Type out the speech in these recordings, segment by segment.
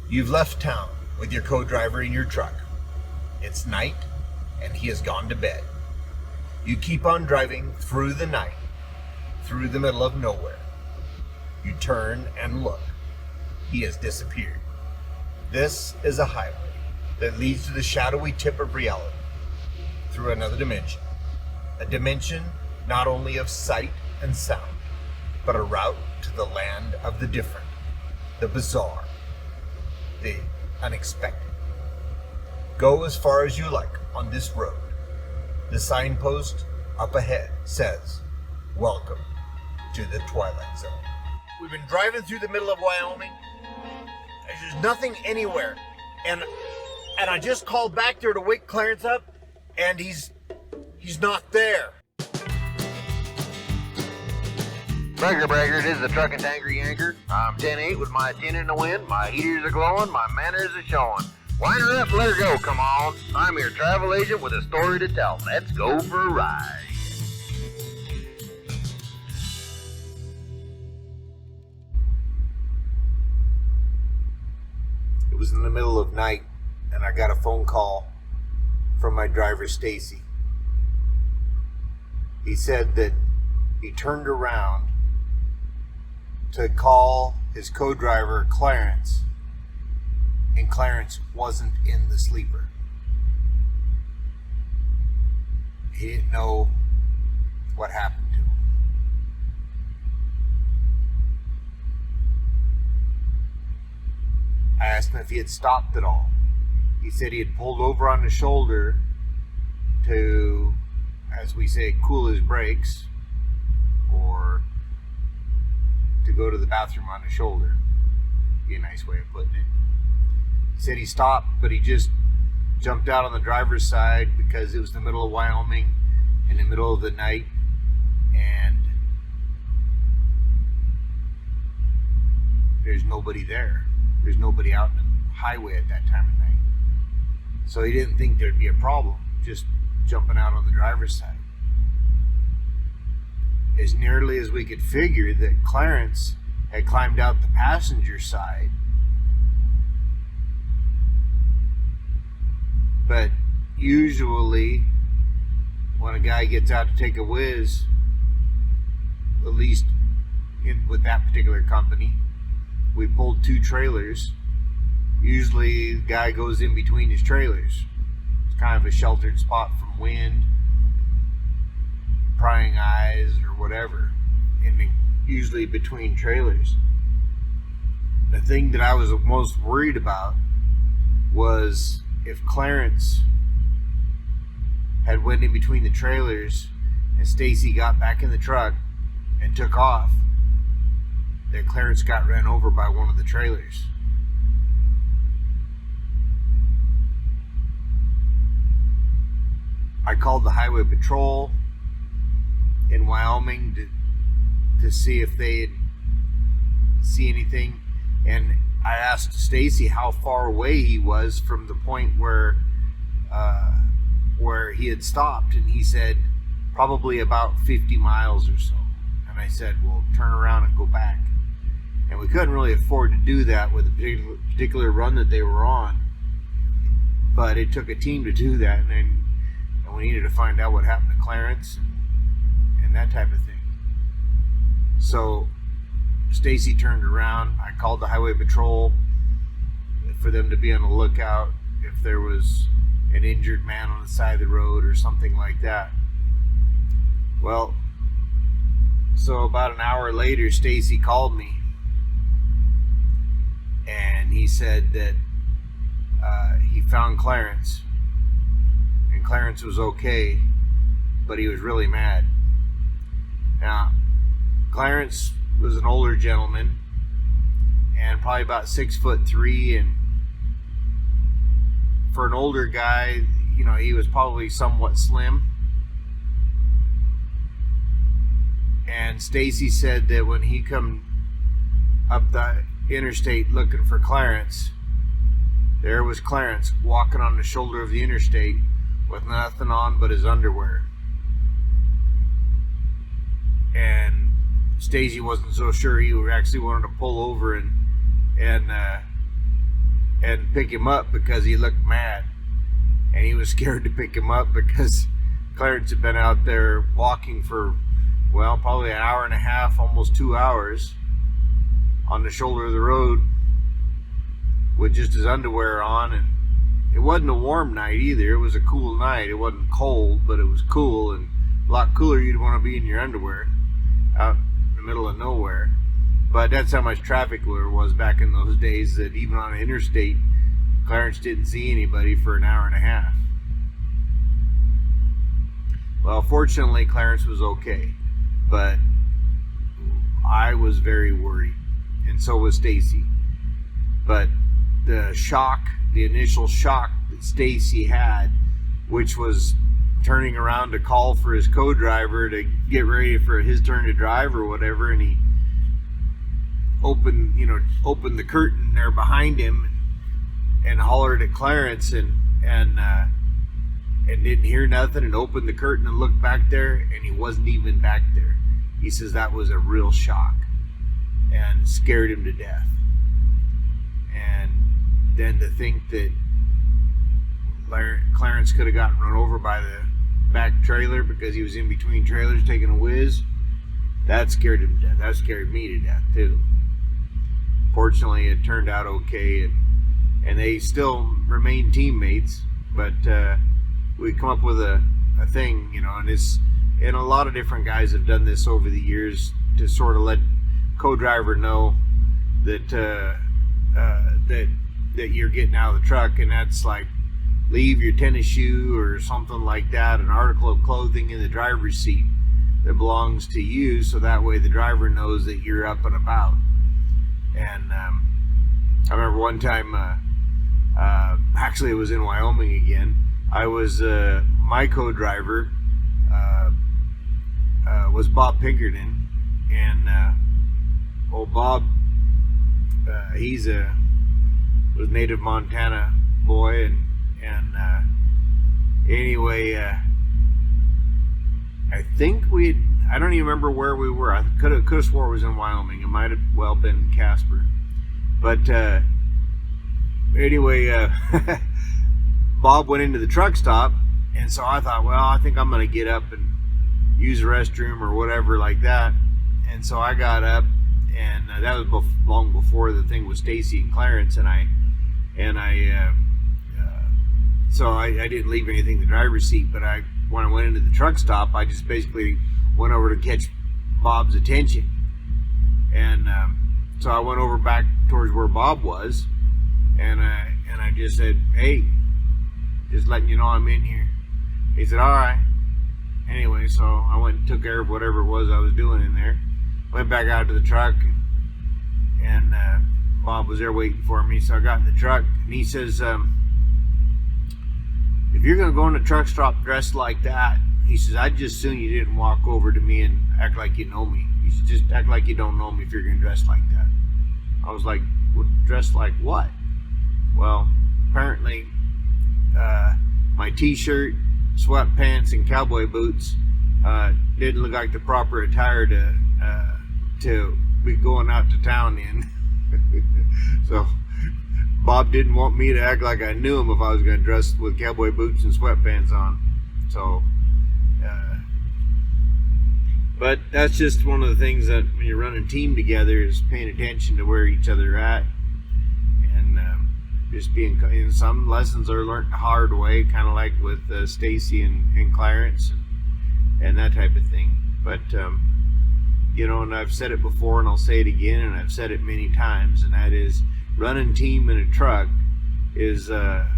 You've left town with your co-driver in your truck. It's night, and he has gone to bed. You keep on driving through the night, through the middle of nowhere. You turn and look. He has disappeared. This is a highway that leads to the shadowy tip of reality, through another dimension. A dimension not only of sight and sound, but a route to the land of the different, the bizarre, the unexpected. Go as far as you like on this road. The signpost up ahead says, "Welcome to the Twilight Zone." We've been driving through the middle of Wyoming. There's nothing anywhere. And I just called back there to wake Clarence up, and he's not there. Breaker, this is the truck and tanker Yanker. I'm 10-8 with my 10 in the wind. My heaters are glowing, my manners are showing. Wind her up, let her go, come on. I'm your travel agent with a story to tell. Let's go for a ride. It was in the middle of night, and I got a phone call from my driver, Stacy. He said that he turned around to call his co-driver, Clarence, and Clarence wasn't in the sleeper. He didn't know what happened to him. I asked him if he had stopped at all. He said he had pulled over on the shoulder to, as we say, cool his brakes, or to go to the bathroom on the shoulder. Be a nice way of putting it. He said he stopped, but he just jumped out on the driver's side because it was the middle of Wyoming, in the middle of the night, and there's nobody there. There's nobody out in the highway at that time of night. So he didn't think there'd be a problem just jumping out on the driver's side. As nearly as we could figure that Clarence had climbed out the passenger side. But usually when a guy gets out to take a whiz, at least with that particular company, we pulled two trailers. Usually the guy goes in between his trailers. It's kind of a sheltered spot from wind, prying eyes, or whatever, usually between trailers. The thing that I was most worried about was if Clarence had went in between the trailers and Stacy got back in the truck and took off, that Clarence got ran over by one of the trailers. I called the highway patrol in Wyoming to see if they'd see anything, and I asked Stacy how far away he was from the point where he had stopped, and he said probably about 50 miles or so. And I said, well, turn around and go back. And we couldn't really afford to do that with the particular run that they were on, but it took a team to do that, and we needed to find out what happened to Clarence and that type of thing. So Stacy turned around. I called the highway patrol for them to be on the lookout if there was an injured man on the side of the road or something like that. Well, so about an hour later, Stacy called me, and he said that he found Clarence, and Clarence was okay, but he was really mad. Now, Clarence was an older gentleman, and probably about 6'3", and for an older guy, he was probably somewhat slim. And Stacy said that when he come up the interstate looking for Clarence, there was Clarence walking on the shoulder of the interstate with nothing on but his underwear. And Stacy wasn't so sure he actually wanted to pull over and and pick him up because he looked mad. And he was scared to pick him up because Clarence had been out there walking for, well, probably an hour and a half, almost 2 hours on the shoulder of the road with just his underwear on. And it wasn't a warm night either. It was a cool night. It wasn't cold, but it was cool, and a lot cooler. You'd want to be in your underwear out in the middle of nowhere. But that's how much traffic there was back in those days, that even on an interstate, Clarence didn't see anybody for an hour and a half. Well, fortunately, Clarence was okay, but I was very worried, and so was Stacy. But the initial shock that Stacy had, which was turning around to call for his co-driver to get ready for his turn to drive or whatever, and he opened the curtain there behind him and hollered at Clarence and didn't hear nothing, and opened the curtain and looked back there, and he wasn't even back there. He says that was a real shock and scared him to death. And then to think that Clarence could have gotten run over by the back trailer because he was in between trailers taking a whiz, that scared him to death. That scared me to death too. Fortunately, it turned out okay, and they still remain teammates, but we come up with a thing, and a lot of different guys have done this over the years to sort of let co-driver know that that you're getting out of the truck, and that's like leave your tennis shoe or something like that, an article of clothing in the driver's seat that belongs to you, so that way the driver knows that you're up and about. And I remember one time, actually it was in Wyoming again. I was my co-driver was Bob Pinkerton, and old Bob, was a native Montana boy, and anyway, I think I don't even remember where we were. I could have swore it was in Wyoming. It might have well been Casper. But anyway, Bob went into the truck stop, and so I thought, well, I think I'm going to get up and use the restroom or whatever like that. And so I got up, and that was long before the thing with Stacy and Clarence, so I didn't leave anything in the driver's seat, but when I went into the truck stop, I just basically went over to catch Bob's attention. And so I went over back towards where Bob was, and I just said, hey, just letting you know I'm in here. He said, all right. Anyway, so I went and took care of whatever it was I was doing in there. Went back out to the truck, and Bob was there waiting for me. So I got in the truck, and he says, if you're going to go in the truck stop dressed like that, he says, I'd just soon you didn't walk over to me and act like you know me. He said, just act like you don't know me if you're going to dress like that. I was like, well, dressed like what? Well, apparently my t-shirt, sweatpants, and cowboy boots didn't look like the proper attire to be going out to town in. So Bob didn't want me to act like I knew him if I was going to dress with cowboy boots and sweatpants on. So, but that's just one of the things that when you're running a team together is paying attention to where each other are at, and just being. Some lessons are learned the hard way, kind of like with Stacy and Clarence and that type of thing. But and I've said it before, and I'll say it again, and I've said it many times, and that is, running team in a truck is a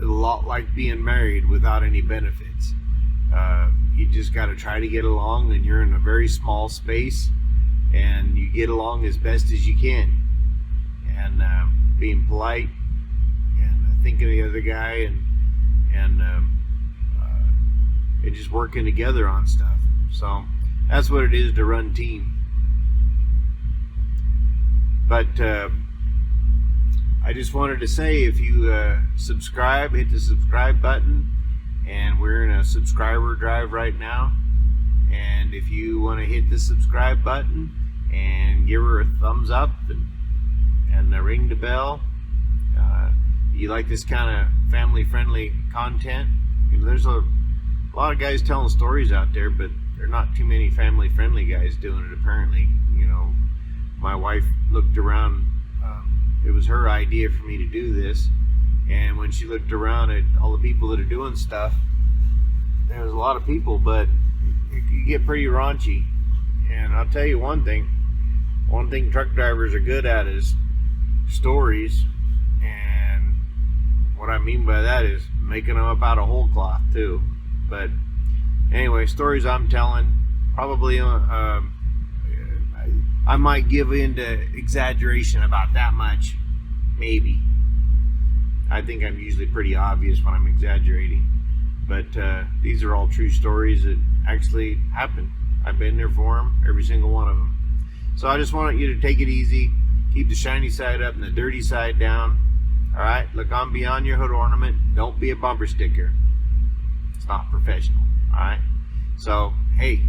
lot like being married without any benefits. You just got to try to get along, and you're in a very small space, and you get along as best as you can, and being polite and thinking of the other guy, and just working together on stuff. So that's what it is to run team. But I just wanted to say, if you subscribe, hit the subscribe button, and we're in a subscriber drive right now. And if you want to hit the subscribe button and give her a thumbs up and ring the bell, you like this kind of family-friendly content, there's a lot of guys telling stories out there, but there are not too many family-friendly guys doing it, apparently. My wife looked around. It was her idea for me to do this, and when she looked around at all the people that are doing stuff, there was a lot of people, but it could get pretty raunchy. And I'll tell you one thing truck drivers are good at is stories, and what I mean by that is making them up out of whole cloth too. But anyway, stories I'm telling, probably I might give into exaggeration about that much, maybe. I think I'm usually pretty obvious when I'm exaggerating, but these are all true stories that actually happened. I've been there for them, every single one of them. So I just want you to take it easy, keep the shiny side up and the dirty side down. All right, look on beyond your hood ornament. Don't be a bumper sticker. It's not professional. All right. So hey,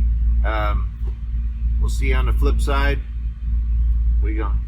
we'll see you on the flip side. We gone.